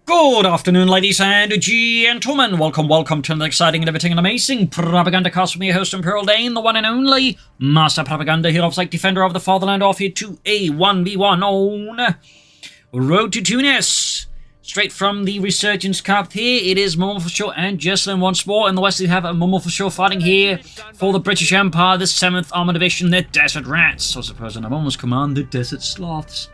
Good afternoon, ladies and gentlemen. Welcome to another exciting and everything and amazing Propagandacast with me, host Imperial Dane, the one and only Master Propaganda Hero of Defender of the Fatherland, off here to a 1v1 on Road to Tunis. Straight from the Resurgence Cup here, it is Momo4sh0 and Jesulin once more. In the west, we have Momo4sh0 fighting here for the British Empire, the 7th Armoured Division, the Desert Rats. Or suppose in Momo's command, the Desert Sloths.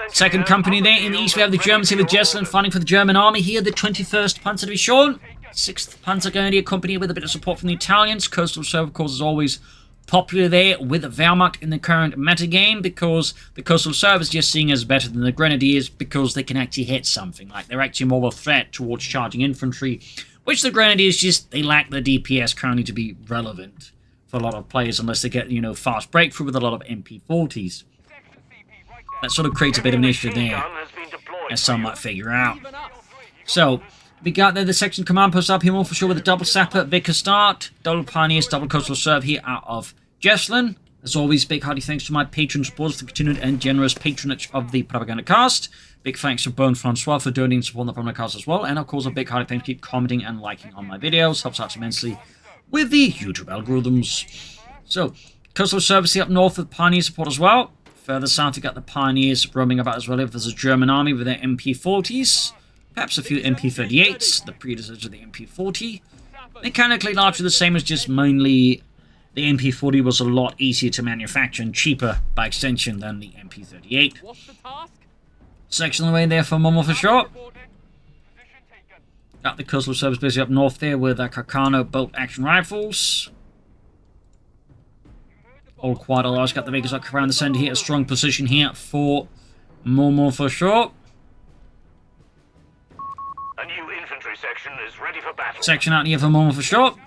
Second company there in the east, we have the Germans here with Jesulin fighting for the German army here, the 21st Panzer Division. 6th Panzer Grenadier Company with a bit of support from the Italians. Coastal Reserve, of course, is always popular there with the Wehrmacht in the current metagame, because the Coastal Reserve is just seen as better than the Grenadiers because they can actually hit something. Like, they're actually more of a threat towards charging infantry, which the Grenadiers just, they lack the DPS currently to be relevant for a lot of players unless they get, fast breakthrough with a lot of MP40s. That sort of creates a bit of an issue there, as some might figure out. So, we got there the section command post up here, Momo4sh0 with a double sapper, Vicar start, double pioneers, double coastal serve here out of Jesulin. As always, big hearty thanks to my patron supporters for the continued and generous patronage of the Propagandacast. Big thanks to Bone Francois for donating support on the Propagandacast as well. And of course, a big hearty thanks to keep commenting and liking on my videos. Helps out immensely with the YouTube algorithms. So, coastal service here up north with pioneer support as well. Further south, you got the pioneers roaming about as well. If there's a German army with their MP40s, perhaps a few MP38s, the predecessor of the MP40. Mechanically largely the same as just mainly the MP40 was a lot easier to manufacture and cheaper by extension than the MP38. Section of the way there for Momo4sh0. Got the coastal service busy up north there with Carcano bolt action rifles. All quite a large. Got the Vegas up around the centre here. A strong position here for Momo4sh0. A new infantry section is ready for battle. Section out here for Momo4sh0.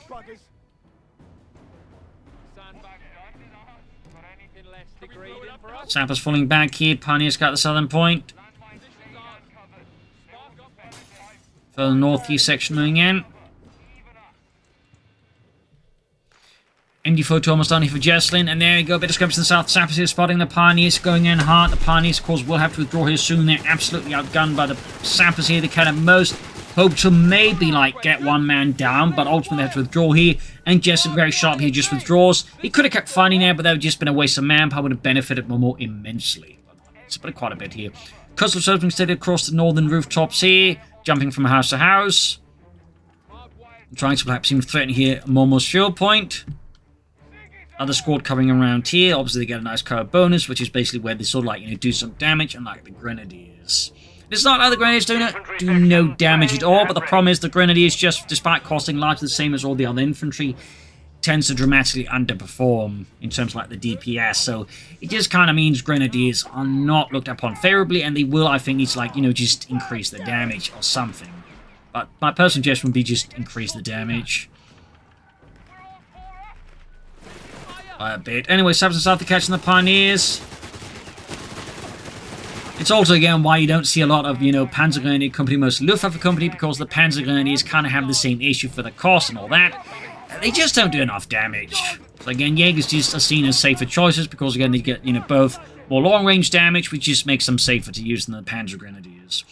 Sappers falling back here. Pioneers got the southern point. For the northeast section moving in. MD4 almost done here for Jesulin, and there you go, a bit of skirmish in the south. Sappers here spotting the pioneers going in hard. The pioneers, of course, will have to withdraw here soon. They're absolutely outgunned by the sappers here. They can at most hope to maybe, get one man down, but ultimately they have to withdraw here. And Jesulin, very sharp here, just withdraws. He could have kept fighting there, but that would have just been a waste of manpower. Would have benefited Momo immensely. It's been quite a bit here. Coastal Surfing steady across the northern rooftops here, jumping from house to house. Trying to perhaps even threaten here Momo's shield point. Other squad covering around here. Obviously, they get a nice cover bonus, which is basically where they sort of do some damage, unlike the Grenadiers. It's not like the Grenadiers do no damage at all, but the problem is the Grenadiers, just despite costing largely the same as all the other infantry, tends to dramatically underperform in terms of the DPS. So it just kind of means Grenadiers are not looked upon favorably, and they will, I think, need to just increase the damage or something. But my personal suggestion would be just increase the damage by a bit. Anyway, Sappers and South are catching the pioneers. It's also, again, why you don't see a lot of, Panzer Grenadier Company, most Luftwaffe Company, because the Panzer Grenadiers kind of have the same issue for the cost and all that. They just don't do enough damage. So again, Jaegers just are seen as safer choices, because again, they get, both more long-range damage, which just makes them safer to use than the Panzer Grenadiers.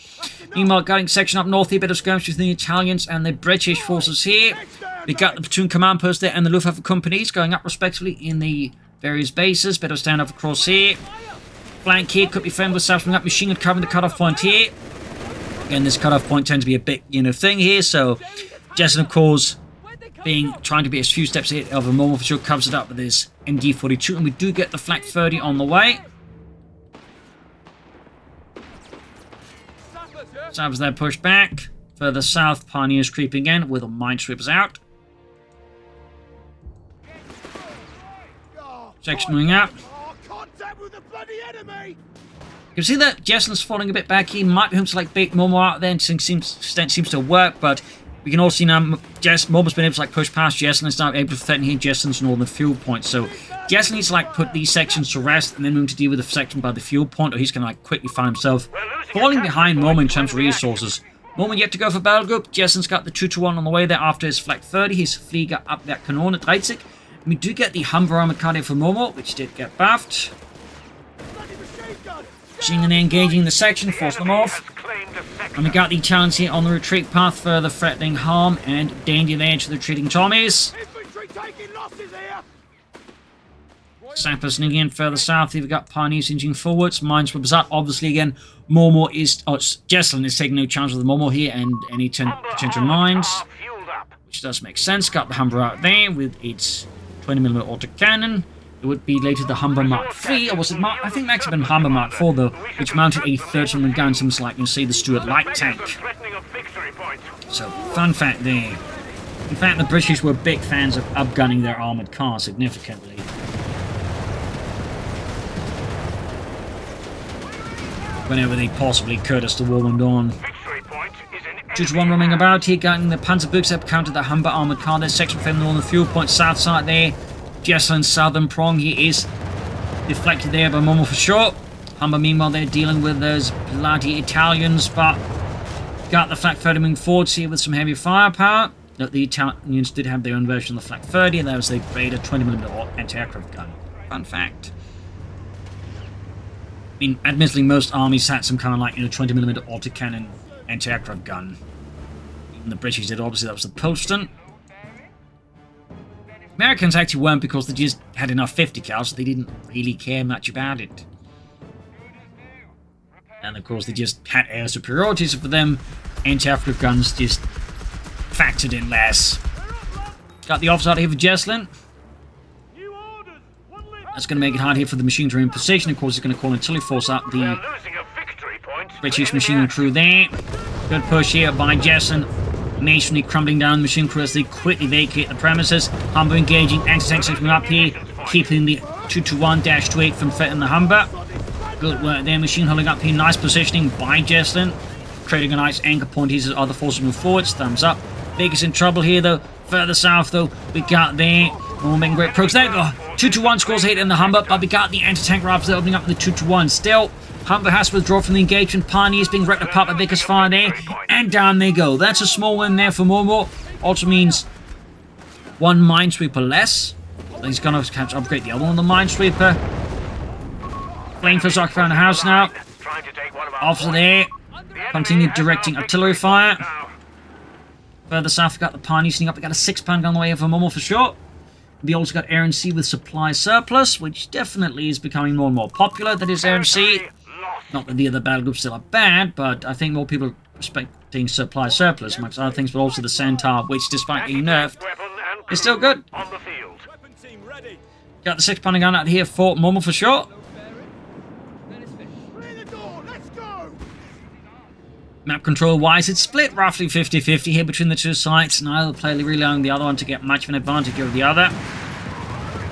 Meanwhile, guarding section up north here, a bit of skirmish between the Italians and the British forces here. We got the platoon command post there and the Luftwaffe companies going up respectively in the various bases. Bit of standoff across here. Flank here could be friend with South up machine gun covering the cutoff point here. Again, this cutoff point tends to be a big, thing here. So, Jesulin, of course, trying to be a few steps ahead of a Momo4sh0 covers it up with his MG42, and we do get the Flak 30 on the way. Sappers there pushed back. Further south, pioneers creeping in with a minesweepers out. Section moving out. You can see that Jesulin's falling a bit back. He might be home to bait Momo out there, and seems to work, but we can all see now Momo's been able to push past Jesulin's now able to threaten here Jesulin's northern fuel point. So Jesulin needs to put these sections to rest and then move to deal with the section by the fuel point, or he's gonna quickly find himself falling behind Momo in terms of resources. Momo yet to go for battle group. Jesulin's got the 2-1 on the way there after his Flak 30. His Flieger up that Kanone 30. We do get the Humber armored car for Momo, which did get buffed. Seeing and engaging the section, force them off. And we got the Italians here on the retreat path, further threatening harm and danger there to the retreating Tommies. Sappers sneaking in further south. Here we got Pioneers inching forwards. Minesweepers up. Obviously, again, Momo is... Oh, Jesulin is taking no chance with the Momo here and any potential mines. Which does make sense. Got the Humber out there with its 20mm autocannon. It would be later the Humber Mark III, or was it Mark... I think that could have been Humber Mark IV, though, which mounted a 30mm gun, something like, you see, the Stuart Light Tank. So, fun fact there. In fact, the British were big fans of upgunning their armoured cars significantly. Whenever they possibly could as the war went on. 2-1 roaming about here, getting the Panzerbooks up counter the Humber armoured car. There's section from the northern fuel point, south side there. Jesulin's southern prong, he is deflected there by Momo4sh0. Humber, meanwhile, they're dealing with those bloody Italians, but got the Flak 30 moving forwards here with some heavy firepower. Note the Italians did have their own version of the Flak 30, and that was they made a 20mm anti-aircraft gun. Fun fact. I mean, admittedly, most armies had some kind of like, 20mm autocannon anti-aircraft gun. Even the British did, obviously, that was the Poston. Americans actually weren't, because they just had enough 50 cal, so they didn't really care much about it. And of course, they just had air superiority, so for them, anti-aircraft guns just factored in less. Got the officer out here for Jesulin. That's going to make it hard here for the machine to remain in position. Of course, he's going to call artillery force out the British machine crew there. Good push here by Jesulin. Masonry crumbling down the machine crew as they quickly vacate the premises. Humber engaging, anti-tank section up here, keeping the 221-28 from threatening the Humber. Good work there, machine holding up here, nice positioning by Jesulin, creating a nice anchor point here as other forces move forwards. Thumbs up. Vegas in trouble here though. Further south though, we got there. We're making great progress. There we go. 221 scores a hit in the Humber, but we got the anti-tank rifles opening up in the 221 still. Humber has to withdraw from the engagement. Pioneers being wrecked apart by Vickers fire there. And down they go. That's a small win there for Momo. Also means one Minesweeper less. He's going to have to upgrade the other one, the Minesweeper. Flamethrowers occupying the house now. Officer there. Continue directing artillery fire. Further south, we got the Pioneers sneaking up. We got a 6-pound gun on the way for Momo4sh0. We also got Air and Sea with supply surplus, which definitely is becoming more and more popular. That is Air and Sea. Not that the other battle groups still are bad, but I think more people are respecting supply surplus amongst other things, but also the Centaur, which despite being nerfed, is still good. Got the 6-pound gun out here for Momo4sh0. Map control-wise, it's split roughly 50-50 here between the two sides. Neither player really allowing the other one to get much of an advantage over the other.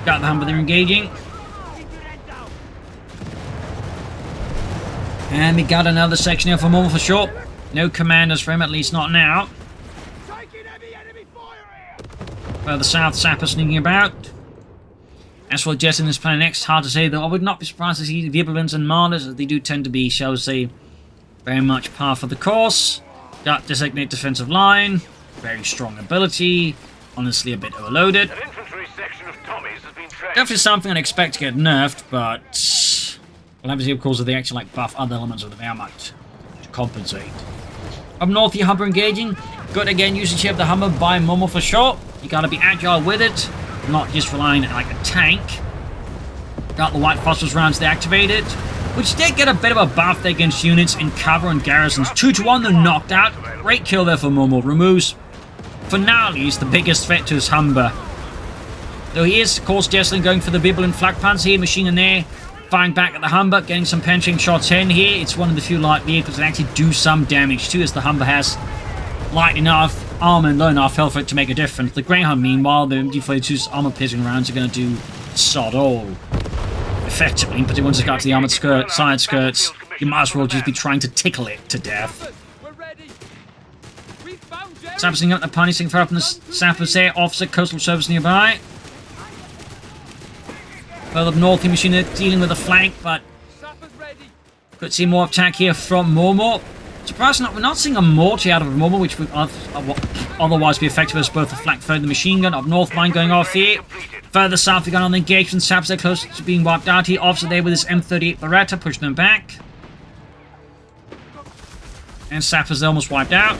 Got the Humber there engaging. And we got another section here for Momo4sh0. No commanders for him, at least not now. Further south, Sapper sneaking about. As for Jesulin is planning next, hard to say though. I would not be surprised to see the Vibulins and Martyrs, as they do tend to be, shall we say, very much par for the course. Got designate defensive line. Very strong ability. Honestly, a bit overloaded. Definitely something I'd expect to get nerfed, but we'll have to see, of course, if they actually like buff other elements of the Wehrmacht to compensate. Up north, the Humber engaging. Good again, usage here of the Humber by Momo4sh0. You gotta be agile with it, not just relying on like a tank. Got the White Phosphorus rounds deactivated, which did get a bit of a buff there against units in cover and garrisons. 2-1, they're knocked out. Great kill there for Momo. Removes, for now at least, the biggest threat to his Humber. Though he is, of course, Jesulin going for the Vibulin flak pants here, machine in there, firing back at the Humber, getting some penetrating shots in here. It's one of the few light vehicles that actually do some damage too, as the Humber has light enough armor and low enough health for it to make a difference. The Greyhound, meanwhile, the MG42's armor-piercing rounds are going to do sod all. Effectively, but once it got to the armored side skirts, you might as well just be trying to tickle it to death. Sapping up the Pioneers fire up in the Sappers there, officer, coastal service nearby. Further up north, the machine dealing with a flank, but could see more attack here from Momo. Surprisingly, we're not seeing a mortar out of Momo, which would otherwise be effective as both the flak 30 and the machine gun. Up north, mine going off here. Further south, we got on the engagement. Saps are close to being wiped out here. Officer there with his M38 Beretta, pushing them back. And sappers almost wiped out.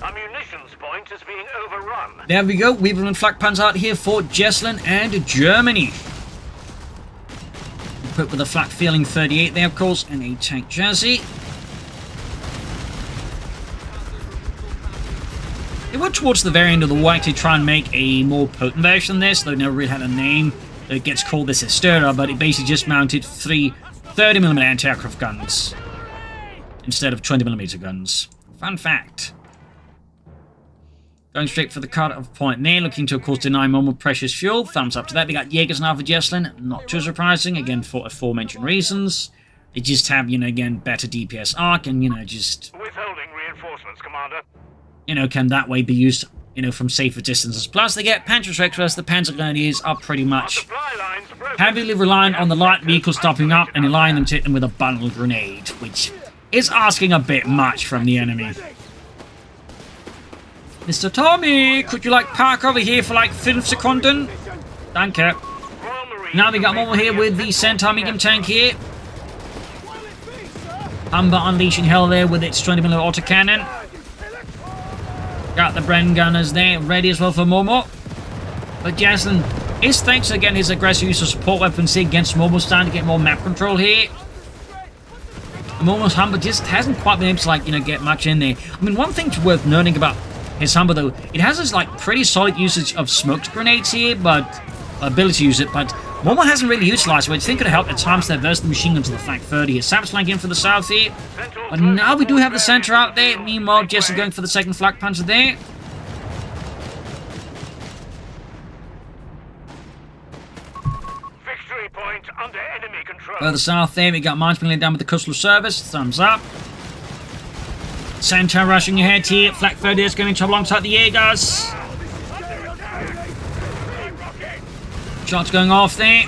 Our munitions point is being overrun. There we go. We've been flak panzer out here for Jesulin and Germany. Equipped with a flak feeling 38 there, of course, and a tank chassis. They were towards the very end of the war to try and make a more potent version of this, though it never really had a name. It gets called the Sister, but it basically just mounted 3 30mm anti-aircraft guns instead of 20mm guns. Fun fact. Going straight for the cut-off point there, looking to, of course, deny Momo4sh0's fuel. Thumbs up to that. They got Jaegers now for Jesulin. Not too surprising, again, for aforementioned reasons. They just have, you know, again, better DPS arc, and, you know, just... Withholding reinforcements, Commander. You know, can that way be used, you know, from safer distances. Plus, they get Panzerschrecks, whereas the Panzer Grenadiers are pretty much heavily reliant on the light vehicles stopping up and allowing them to hit them with a bundle grenade, which is asking a bit much from the enemy. Mr. Tommy, could you, like, park over here for, like, 5 seconds? Thank you. Now we got Momo here with the Centaur medium tank here. Humber unleashing hell there with its 20mm autocannon. Got the Bren gunners there, ready as well for Momo. But Jesulin is, thanks again his aggressive use of support weapons here against Momo, starting to get more map control here. Momo's Humber just hasn't quite been able to, like, you know, get much in there. I mean, one thing worth noting about his Humber, though, it has this, like, pretty solid usage of smoked grenades here, but ability to use it, but Momo hasn't really utilized it, which I think could have helped at times to diverse the machine guns to the flak 30 here. Saps flanking in for the south here, but now we do have the center out there. Meanwhile, Jesulin going for the second flak panzer there. Victory point under enemy control. Further south there, we got mines being laid down with the coastal service. Thumbs up. Centaur rushing ahead here. Flak 30 is going to alongside the Jaegers. Shots going off there.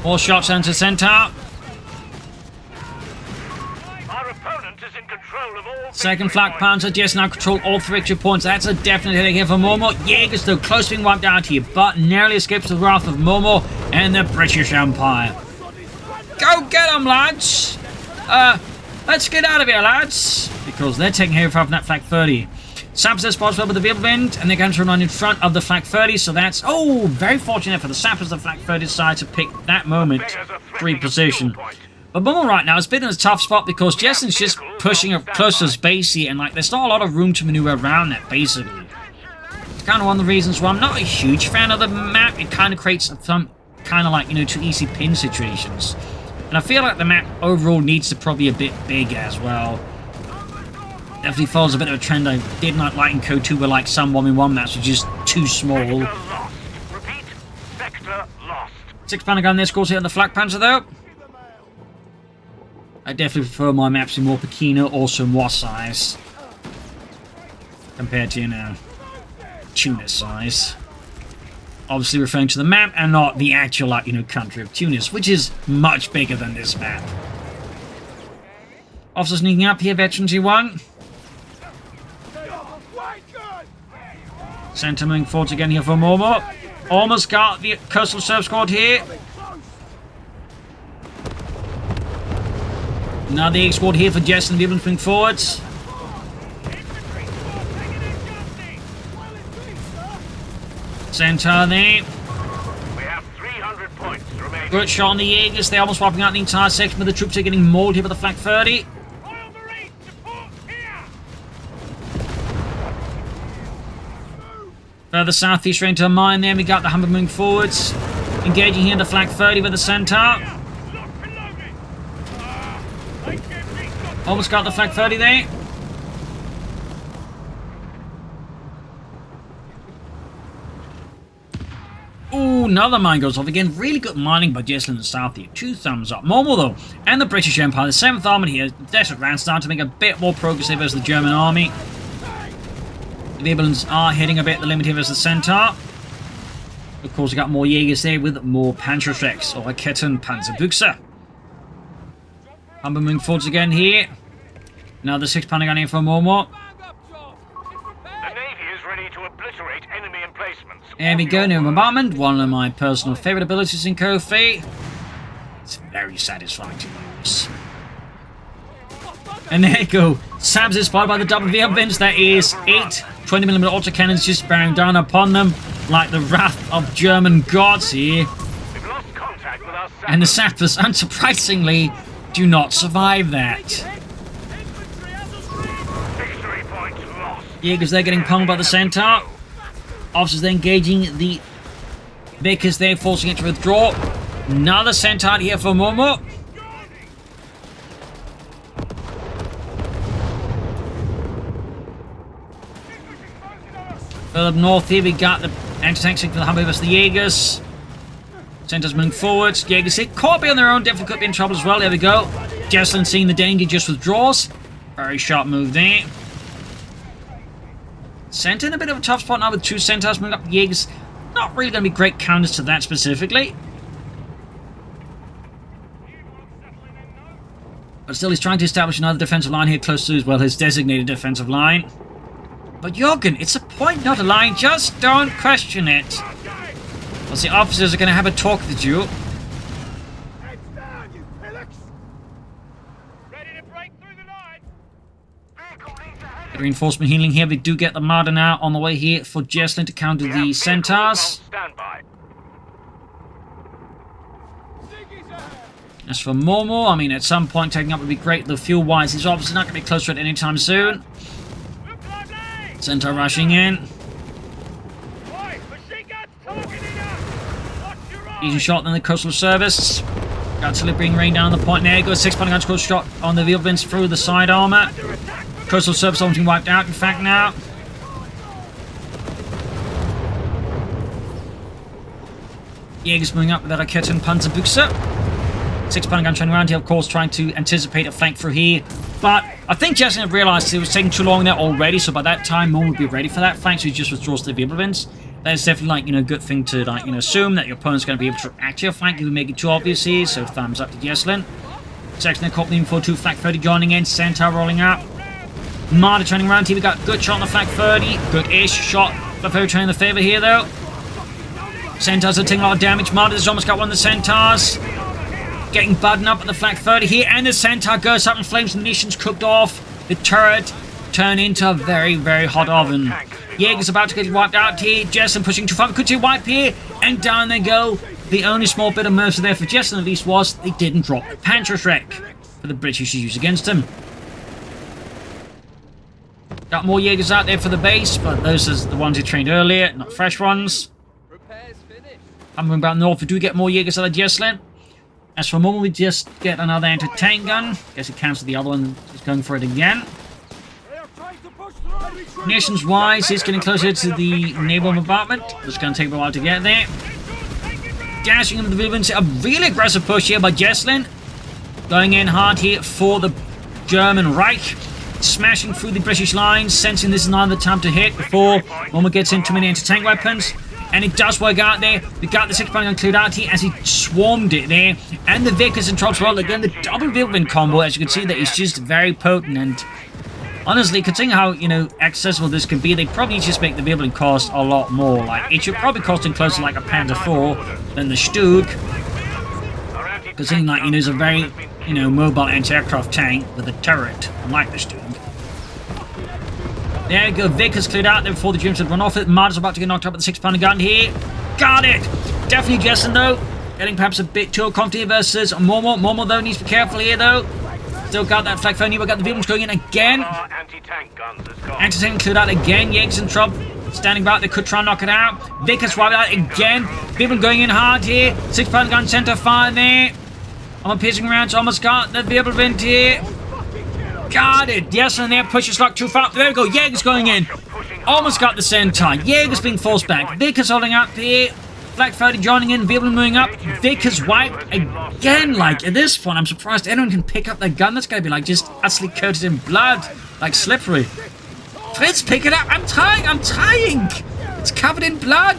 More shots onto Centaur. Our opponent is in control of all. Second flak panzer just now control all 3 victory points. That's a definite hit here for Momo. Jaegers though close to being wiped out here, but narrowly escapes the wrath of Momo and the British Empire. Go get them, lads! Let's get out of here, lads! Because they're taking heavy fire from that flak 30. Sappers their spots well with the vehicle bend, and they're going to run in front of the flak 30, so that's, oh, very fortunate for the Sappers of the flak 30 side to pick that moment, free position. But Momo right now is a bit in a tough spot because Jesulin's just pushing up close to his base here, and like there's not a lot of room to maneuver around that, basically. It's kind of one of the reasons why I'm not a huge fan of the map. It kind of creates some kind of like, you know, too easy pin situations. And I feel like the map overall needs to probably be a bit bigger as well. Definitely follows a bit of a trend I did not like in Coh3, where like some 1v1 maps are just too small. Repeat, sector lost. 6-pounder gun there, scores here on the flak panzer though. I definitely prefer my maps in more Pekino or Samoa size compared to, you know, Tunis size. Obviously referring to the map and not the actual, like, you know, country of Tunis, which is much bigger than this map. Officer sneaking up here, Veteran G1. Centaur moving forwards again here for Momo. Almost got the coastal serve squad here. Now the egg squad here for Jesulin. The moving forwards. Centaur there. We have 300 points remaining. Good shot on the Jaegers. They're almost wiping out the entire section, but the troops are getting mauled here by the flak 30. Further southeast straight into a mine there. We got the Humber moving forwards. Engaging here in the flak 30 with the Centaur. Almost got the flak 30 there. Ooh, another mine goes off again. Really good mining by Jesulin in the south here. 2 thumbs up. Momo though, and the British Empire, the 7th Army here, the Desert Rand starting to make a bit more progress here versus the German army. The Vebelins are hitting a bit the limit here versus the Centaur. Of course, we got more Jaegers there with more Panzerschrecks or Ketten Panzerbuchse. Humber moving forwards again here. Another 6-pounder gun here for Momo. The Navy is ready to obliterate enemy emplacements. There we go, new bombardment. One of my personal favourite abilities in Coh3. It's very satisfying to use. And there you go. Sabs is spotted by the double Wehrwinds. That is 8 20mm autocannons just bearing down upon them like the wrath of German gods here. We've lost contact with our And the sappers, unsurprisingly, do not survive that. victory point lost. Jaegers, they're getting ponged by the Centaur. Officers, they're engaging the Vickers, they're forcing it to withdraw. Another Centaur here for Momo. Further up north here, we got the anti-tank for the Humvee versus the Jaegers. Centaurs moving forwards. Jaegers hit. Could be on their own. Definitely could be in trouble as well. There we go. Jesulin seeing the danger, just withdraws. Very sharp move there. Centaur in a bit of a tough spot now with 2 Centaurs moving up. Jaegers not really going to be great counters to that specifically. But still, he's trying to establish another defensive line here close to as well his designated defensive line. But Jürgen, it's a point, not a line. Just don't question it. Well, the officers are going to have a talk with you. Reinforcement healing here. We do get the Marder now on the way here for Jesulin to counter the Centaurs. As for Momo, I mean, at some point taking up would be great. The fuel-wise, he's obviously not going to be close to it anytime soon. Centaur rushing in. Easy shot than the coastal service. Artillery being rained down the point. There goes 6 pounding guns close shot on the Wehrwinds through the side armor. Coastal service almost been wiped out, in fact, now. Jaegers moving up with that Raketen Panzerbüchse. 6 pounding gun turning around here, of course, trying to anticipate a flank through here. But I think Jesulin had realized it was taking too long there already, so by that time, Momo would be ready for that flank, so he just withdraws the Wehrwinds. That is definitely, like, a good thing to, like, assume that your opponent's going to be able to react to your flank. You would make it too obvious here, so thumbs up to Jesulin. Section of Coh3 for 2, Flak 30 joining in, Centaur rolling up. Marder turning around here, we got good shot on the Flak 30, good-ish shot. Flak 30 turning the favor here, though. Centaurs are taking a lot of damage. Marder's almost got one of the Centaurs. Getting buttoned up at the Flak 30 here, and the Centaur goes up in flames, munitions cooked off. The turret turned into a very, very hot oven. Jaeger's about to get wiped out here. Jesulin pushing too far. Could you wipe here? And down they go. The only small bit of mercy there for Jesulin at least was they didn't drop the Panzerschreck for the British to use against him. Got more Jaegers out there for the base, but those are the ones he trained earlier, not fresh ones. I'm moving about north. We do get more Jaegers out of Jesulin. As for Momo, we just get another anti-tank gun. Guess he cancelled the other one. He's going for it again. Munitions-wise, he's getting closer to the naval bombardment. It's going to take a while to get there. Dashing into the Wehrwinds. A really aggressive push here by Jesulin. Going in hard here for the German Reich. Smashing through the British lines, sensing this is not the time to hit before Momo gets in too many anti-tank weapons. And it does work out there. We got the 6 pounding gun cleared out here as he swarmed it there. And the Vickers and Trops well. Again, the double Wehrwind combo, as you can see, that is just very potent. And honestly, considering how, accessible this can be, they probably just make the Wehrwind cost a lot more. Like, it should probably cost him closer to like a Panzer IV than the Stug. Considering, like, it's a very, mobile anti-aircraft tank with a turret, unlike the Stug. There we go, Vickers cleared out there before the Germans had run off it. Marder's about to get knocked up with the 6 pounding gun here. Got it! Definitely Jesulin, though. Getting perhaps a bit too confident versus Momo. Momo, though, needs to be careful here, though. Still got that Flak 30. We've got the Wehrwinds going in again. Anti-tank cleared out again. Jaegers and Trop standing back. They could try and knock it out. Vickers right out again. Wehrwind going in hard here. 6 pounding gun center fire there. I'm piercing rounds. Almost got the Wehrwind here. Got it. Jesulin there. Pushes luck too far. There we go. Jaegers going in. Almost got the Centaur. Jaegers being forced back. Vickers holding up here. Flak 30 joining in. Wehrwind moving up. Vickers wiped again. Like, at this point, I'm surprised anyone can pick up their gun. That's going to be, like, just utterly coated in blood. Like, slippery. Fritz, pick it up. I'm trying. It's covered in blood.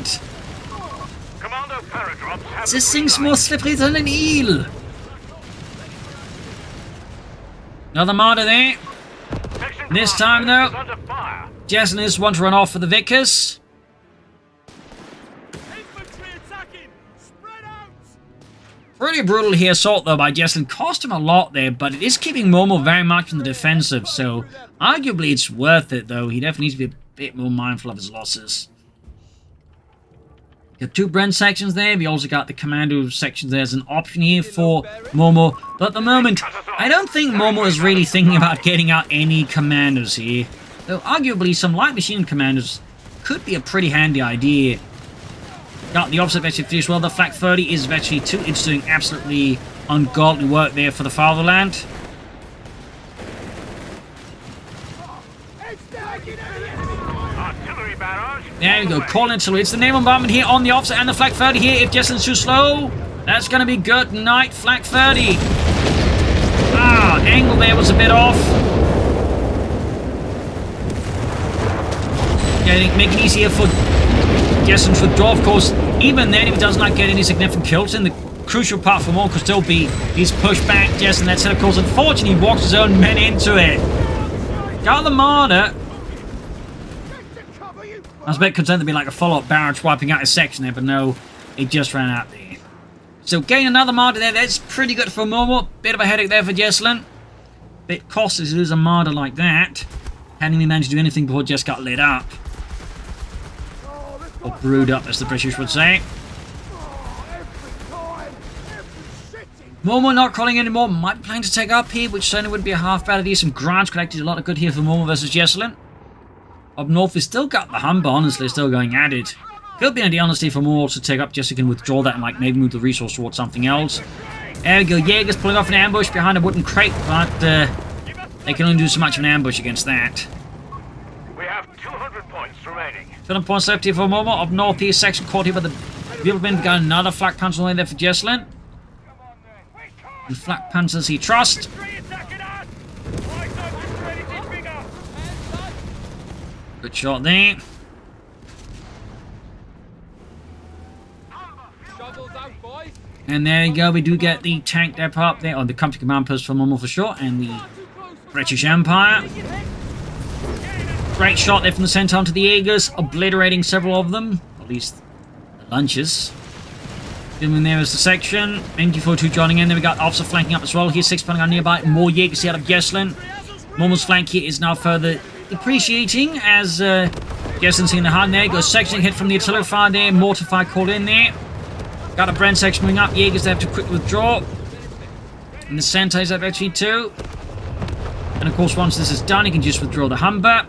This thing's more slippery than an eel. Another Marder there. This time, though, Jesulin is one to run off for the Vickers. Pretty brutal here assault though by Jesulin. Cost him a lot there, but it is keeping Momo very much in the defensive, so arguably it's worth it though. He definitely needs to be a bit more mindful of his losses. Got 2 Brent sections there. We also got the commando sections there as an option here for Momo. But at the moment, I don't think Momo is really thinking about getting out any commandos here. Though arguably some light machine commandos could be a pretty handy idea. Got the opposite Vetchy 3 as well. The Flak 30 is Vetchy 2. It's doing absolutely ungodly work there for the fatherland. There we go, calling it. So it's the naval bombardment here on the offset and the Flak 30 here. If Jesulin's too slow, that's going to be good night, Flak 30. Angle there was a bit off. Yeah, make it easier for Jesulin to withdraw. Of course, even then, if he does not get any significant kills, then the crucial part for Momo could still be his pushback. Jesulin, that set of course, unfortunately, he walks his own men into it. Got the martyr. I was a bit concerned to be like a follow-up barrage wiping out his section there, but no, it just ran out there. So getting another martyr there, that's pretty good for Momo. Bit of a headache there for Jesulin. Bit costly to lose a martyr like that. Hadn't even managed to do anything before Jess got lit up. Or brewed up, as the British would say. Momo not crawling anymore. Might be planning to take up here, which certainly would be a half bad idea. Some grants collected, a lot of good here for Momo versus Jesulin. Up north, we still got the Humber, honestly, still going at it. Could be an idea, honestly, for Momo to take up. Jessica can withdraw that and, like, maybe move the resource towards something else. There we go. Jaeger's pulling off an ambush behind a wooden crate, but they can only do so much of an ambush against that. We have 200 points remaining. 200 points left here for Momo. Up north here, section caught here by the Bilbin. Got another Flak Panzer on the way there for Jesulin. The Flak Panzers he trusts. Good shot there. And there you go, we do get the tank depot up there, or the company command post for Momo4sh0 and the British Empire. Great shot there from the center onto the Jaegers, obliterating several of them, at least the lunches. In there is the section. MG42 joining in. There we got officer flanking up as well. Here's 6 pounding on nearby. More Jaegers here out of Jesulin. Momo's flank here is now further depreciating as Jesulin's seeing the hand there. Goes section hit from the artillery fire there. Mortar fire called in there. Got a Brent section moving up. Jaegers, they have to quickly withdraw. In the center is that actually too. And of course, once this is done, you can just withdraw the Humber.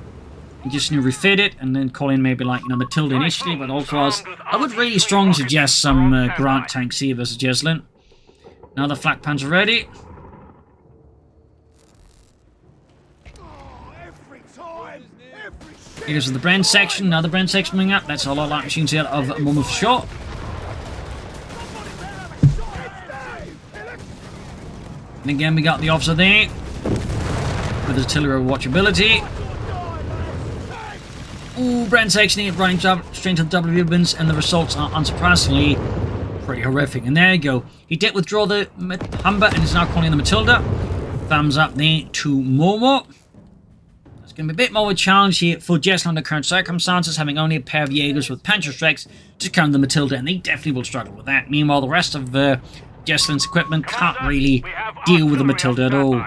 And just refit it and then call in maybe like, Matilda initially. But also, I would really strongly suggest some Grant tanks here versus Jesulin. Now the Flak Panzer ready. Here's the Brent section. Another Brent section coming up. That's a lot of light machines here of Momo4sh0. And again, we got the officer there with artillery watchability. Ooh, Brent section here running straight to the double ribbons, and the results are unsurprisingly pretty horrific. And there you go. He did withdraw the Humber and is now calling the Matilda. Thumbs up there to Momo. It's going to be a bit more of a challenge here for Jesulin under current circumstances, having only a pair of Jaegers with Panzerstrikes to counter the Matilda, and they definitely will struggle with that. Meanwhile, the rest of Jesulin's equipment can't really deal with the Matilda at all.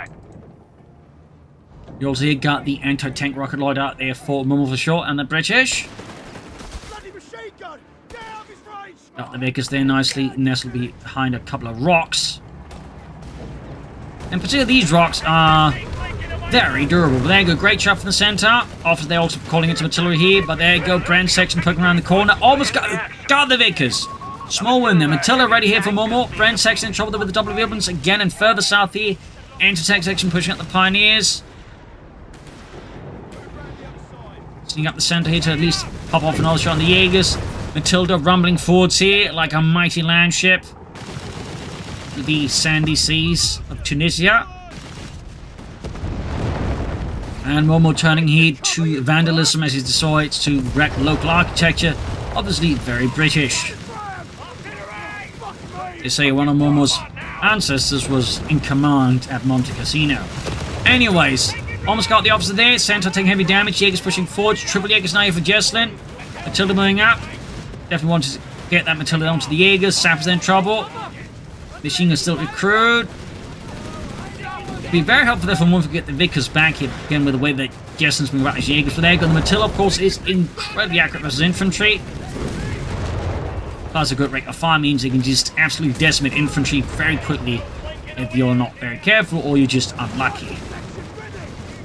You also got the anti-tank rocket load out there for Momo4sh0 and the British. Got the Vickers there nicely nestled behind a couple of rocks. And particularly these rocks are very durable. But there you go, great shot from the center. Officer they're also calling it some artillery here, but there you go, Brent section poking around the corner. Almost got the Vickers. Small win there. Matilda ready here for Momo. Brent section in trouble there with the double ribbons again, and further south here. Anti-tank section pushing up the Pioneers. Sneaking up the center here to at least pop off another shot on the Jaegers. Matilda rumbling forwards here like a mighty land ship. The sandy seas of Tunisia. And Momo turning here to vandalism as he decides to wreck local architecture. Obviously very British. They say one of Momo's ancestors was in command at Monte Cassino. Anyways, almost got the officer there. Center taking heavy damage. Jaegers pushing forwards. Triple Jaegers now here for Jesulin. Matilda moving up. Definitely want to get that Matilda onto the Jaegers. Sappers in trouble. Machine gun still recruit. It'd be very helpful there for one to get the Vickers back here again with the way that Jesulin's been routing his Jaegers. But there you go. The Matilda, of course, is incredibly accurate versus infantry. Plus a good rate of fire means you can just absolutely decimate infantry very quickly if you're not very careful or you're just unlucky.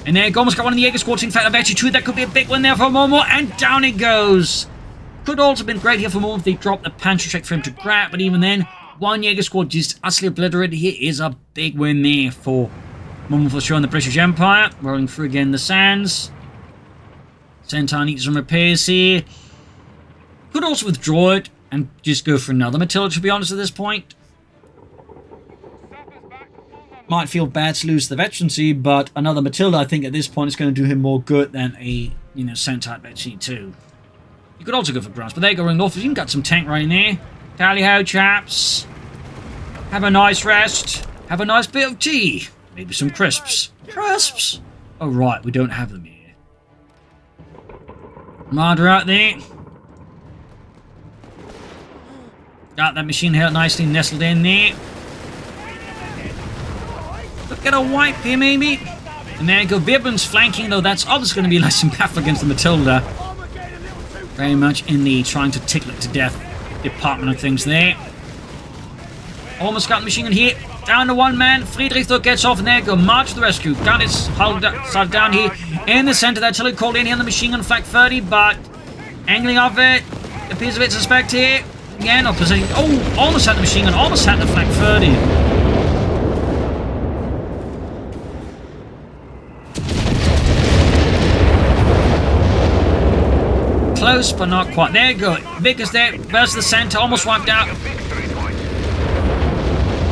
And there you go, almost got one of the Jaeger squads. In fact, I've actually two. That could be a big one there for Momo, and down it goes. Could also have been great here for Momo if they dropped the Panzer check for him to grab, but even then, one Jaeger squad just utterly obliterated. Here is a big win there for Momo4sh0 and the British Empire. Rolling through again the sands. Centaur needs some repairs here. Could also withdraw it and just go for another Matilda, to be honest, at this point. Might feel bad to lose the veterancy, but another Matilda, I think, at this point is going to do him more good than a, Centaur veterancy too. You could also go for grunts, but there you go, running north. You can got some tank right in there. Tally-ho, chaps. Have a nice rest. Have a nice bit of tea. Maybe some crisps. Crisps? Oh, right, we don't have them here. Marder out there. Got that machine here nicely nestled in there. Look at a wipe here, maybe. And there you go. Viburn's flanking, though. That's obviously going to be like some battle against the Matilda. Very much in the trying to tickle it to death department of things there. Almost got the machine gun here. Down to one man. Friedrich, though, gets off. And there you go. March to the rescue. Got it started down here in the center. That artillery called in here on the machine gun flak 30, but angling off it. Appears a bit suspect here. Again, opposition. Oh, almost had the machine gun. Almost had the flak 30. Close, but not quite. There you go. Vickers there. Versus the center. Almost wiped out.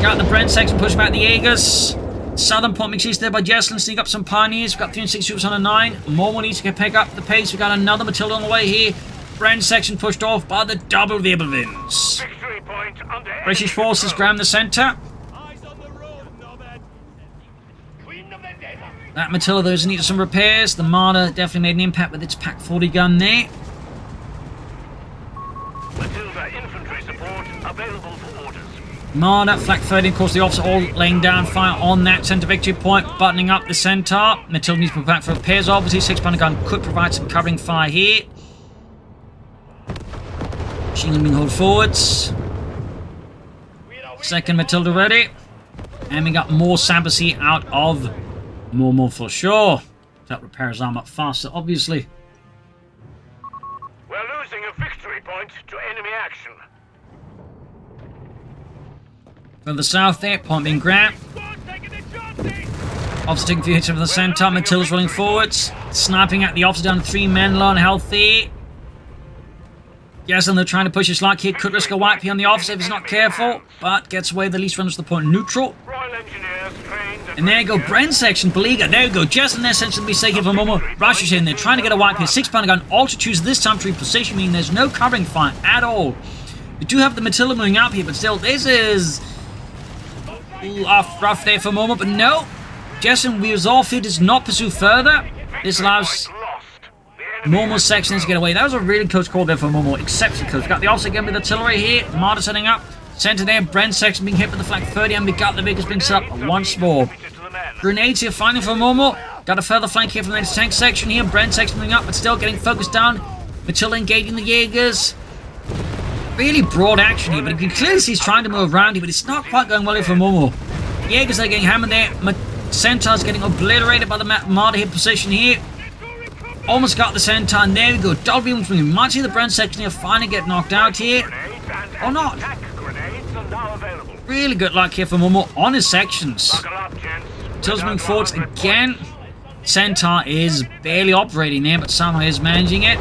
Got the Brent section. Push back the Jaegers. Southern point makes use there by Jesulin. Sneak up some Pioneers. We've got 360 troops on a 9. Momo needs to pick up the pace. We've got another Matilda on the way here. Brent section pushed off by the double Wirbelwinds. British forces grab the center. That Matilda, those needed some repairs. The Marder definitely made an impact with its Pack 40 gun there. Matilda infantry support available for orders. Marder, flak 30, of course, the officer all laying down fire on that center victory point, buttoning up the Centaur. Matilda needs to be back for repairs. Obviously, 6-pounder gun could provide some covering fire here. Machine gun being hauled forwards. Second Matilda ready. And we got more Sabbacy out of Momo4sh0. That repairs arm up faster, obviously. We're losing a victory point to enemy action. Further south there, point being grabbed. Officer taking a few hits from the center. Matilda's rolling forwards. Sniping at the officer down to 3 men, low on health there. Yes, and they're trying to push his luck here. Could risk a wipe here on the officer if he's not careful, but gets away. The least runs to the point neutral. And there you go, Brent section, beleaguered. There you go, just in their section to be safe here for Momo. Rushes in, they're trying to get a wipe here. 6-pounder gun, also choose this time to reposition, meaning there's no covering fire at all. We do have the Matilda moving up here, but still, this is rough there for Momo, but no. Jesulin resolve here does not pursue further. This allows Momo's section to get away. That was a really close call there for Momo, exceptionally close. We've got the officer again with artillery here. Marder setting up. Center there, Brent section being hit with the flak 30, and we got the Vickers being set up once more. Grenades here finding for Momo. Got a further flank here from the tank section here. Brent section moving up, but still getting focused down. Matilda engaging the Jaegers. Really broad action here, but you can clearly see he's trying to move around here, but it's not quite going well here for Momo. Jaegers are getting hammered there. Centaur's getting obliterated by the Marder hit position here. Almost got the Centaur, and there we go. Double beams moving. Might see the Brent section here finally get knocked out here. Or not. Really good luck here for Momo on his sections. Matilda's moving forwards again. Centaur is barely operating there, but somehow is managing it.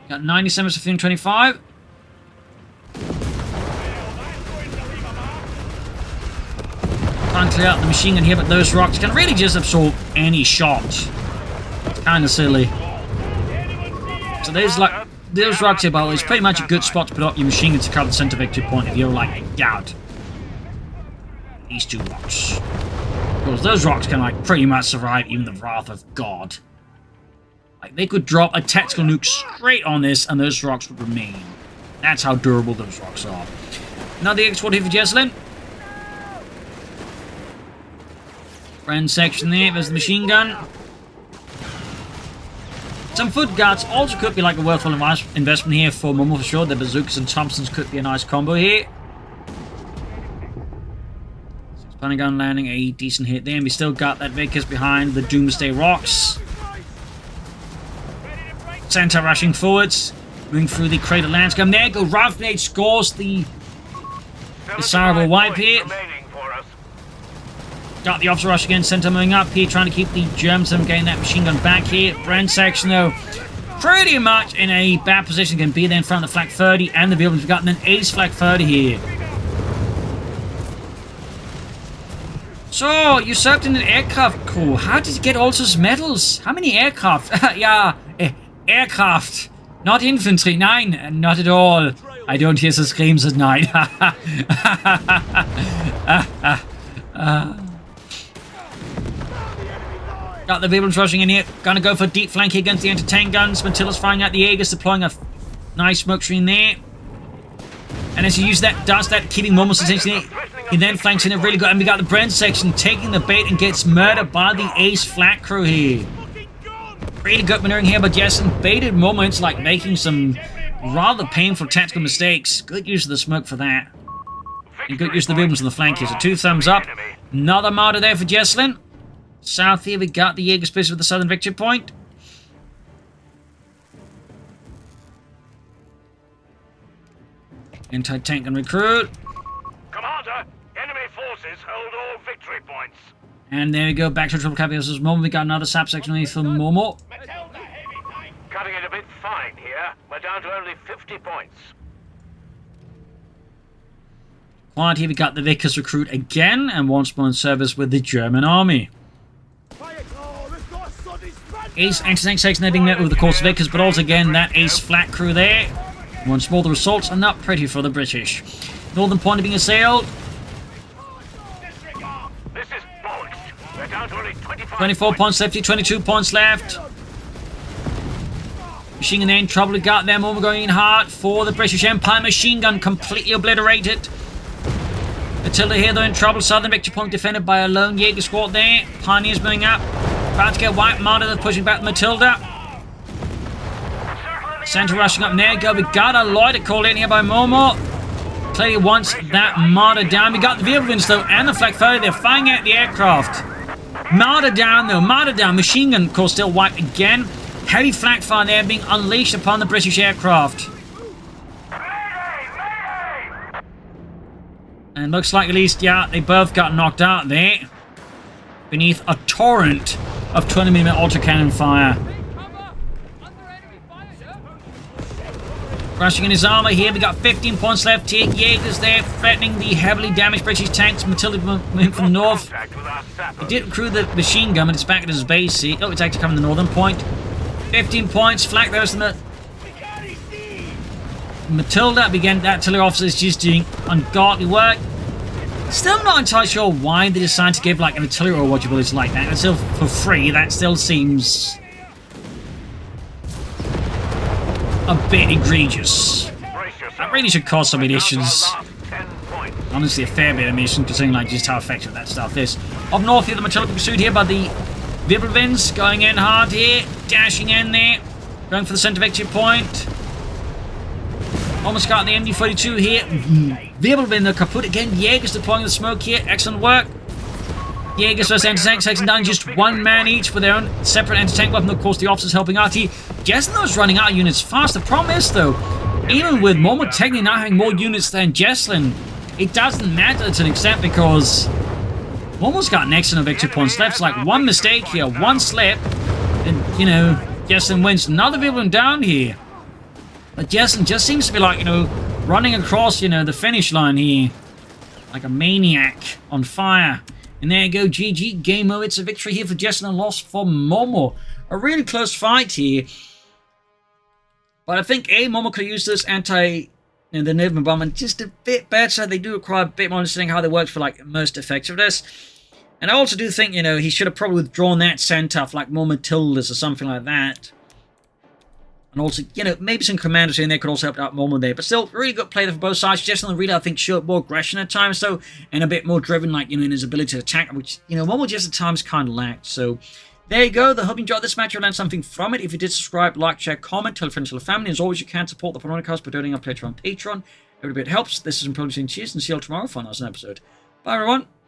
Got 97 to 25. Can't clear out the machine gun here, but those rocks can really just absorb any shot. It's kind of silly. So those rocks here, by the way, is pretty much a good spot to put up your machine gun to cover the center victory point if you're like, doubt. These 2 rocks. Because those rocks can like pretty much survive even the wrath of God. Like they could drop a tactical nuke straight on this and those rocks would remain. That's how durable those rocks are. Another export here for Jesulin. Friend section there. There's the machine gun. Some foot guards also could be like a worthwhile investment here for Momo4sh0. The bazookas and Thompsons could be a nice combo here. Six-pounder gun landing a decent hit there. And we still got that Vickers behind the Doomsday Rocks. Center rushing forwards. Moving through the crater landscape. And there go Ravnade scores the desirable wipe here. Got the officer rush again. Center moving up here. Trying to keep the Germans from getting that machine gun back here. Brand section though. Pretty much in a bad position. Can be there in front of the Flak 30. And the We've gotten an ace Flak 30 here. So, usurped in an aircraft corps. How did you get all those medals? How many aircraft? Yeah, aircraft. Not infantry, nein, not at all. I don't hear the screams at night. Got the Weblins rushing in here. Gonna go for deep flank here against the anti-tank guns. Matilda's firing out the Aegis, deploying a nice smoke screen there. And as he uses that, does that, keeping Momo's attention, he then flanks in it really good. And we got the Brent section taking the bait and gets murdered by the Ace Flak crew here. Really good maneuvering here, but yes, in baited moments, like making some rather painful tactical mistakes. Good use of the smoke for that. And good use of the Weblins on the flank here. So 2 thumbs up. Another martyr there for Jesulin. South here, we got the Jaeger Space with the southern victory point. Anti-tank and recruit. Commander, enemy forces hold all victory points. And there we go, back to triple cap versus Momo. We got another sap section here for Momo. Cutting it a bit fine here. We're down to only 50 points. Quiet here, we got the Vickers recruit again, and once more in service with the German army. Ace anti-tank section there being met with the course Vickers, but also again that Ace Flak crew there. Once more, the results are not pretty for the British. Northern point being assailed. This is bollocks. We're down to only 24 points left here, 22 points left. Machine gun there in trouble. We got them all going in hard for the British Empire. Machine gun completely obliterated. Matilda here though in trouble. Southern victory point defended by a lone Jaeger squad there. Pioneers moving up. About to get wiped. Martyr pushing back Matilda. Center rushing up there. Go. We got a loiter call in here by Momo. Clearly wants that Martyr down. We got the Weblins though and the Flak 30. They're firing at the aircraft. Martyr down though. Martyr down. Machine gun course still wiped again. Heavy flak fire there being unleashed upon the British aircraft. And looks like at least, yeah, they both got knocked out there. Beneath a torrent of 20mm autocannon fire. Rushing in his armor here, we got 15 points left here. Jaegers there, threatening the heavily damaged British tanks. Matilda moving from the north. He did recruit the machine gun, but it's back at his base here. Oh, it's actually coming to the northern point. 15 points, flak there was the Matilda. Again, that artillery officer is just doing ungodly work. Still not entirely sure why they decided to give like an artillery or what you believe like that. It's still for free. That still seems a bit egregious. That really should cause some emissions. Honestly, a fair bit of emission considering like just how effective that stuff is. Up north here, the Matilda pursued here by the Weblins going in hard here, dashing in there, going for the center victory point. Almost got the MD-42 here. Weblin, the kaput again. Jaegers deploying the smoke here. Excellent work. Jaegers versus anti-tank section down just one man each with their own separate anti-tank weapon. Of course, the officers helping out here. Jesulin running out of units fast. The problem is, though, even with Momo technically now having more units than Jesulin, it doesn't matter to an extent because Momo's got an excellent victory points left. So, like, one mistake here, one slip, and, you know, Jesulin wins. Another Weblin down here. But Jesulin just seems to be like, you know, running across, you know, the finish line here. Like a maniac on fire. And there you go, GG, game over. It's a victory here for Jesulin, loss for Momo. A really close fight here. But I think, Momo could use this the naval bombardment just a bit better. They do require a bit more understanding how they work for, like, most effectiveness. And I also do think, you know, he should have probably withdrawn that center off, like, more Matildas or something like that. And also, you know, maybe some commanders in there could also help out Momo there. But still, really good play there for both sides. Jesulin really, I think, showed more aggression at times, though, and a bit more driven, like, you know, in his ability to attack, which, you know, Momo just at times kind of lacked. So, there you go. I hope you enjoyed this match. You learned something from it. If you did, subscribe, like, share, comment, tell a friend, tell a family. As always, you can support the Propagandacaster by donating our pledge on Patreon. Every bit helps. This is Improving Cheers, and see you all tomorrow for another episode. Bye, everyone.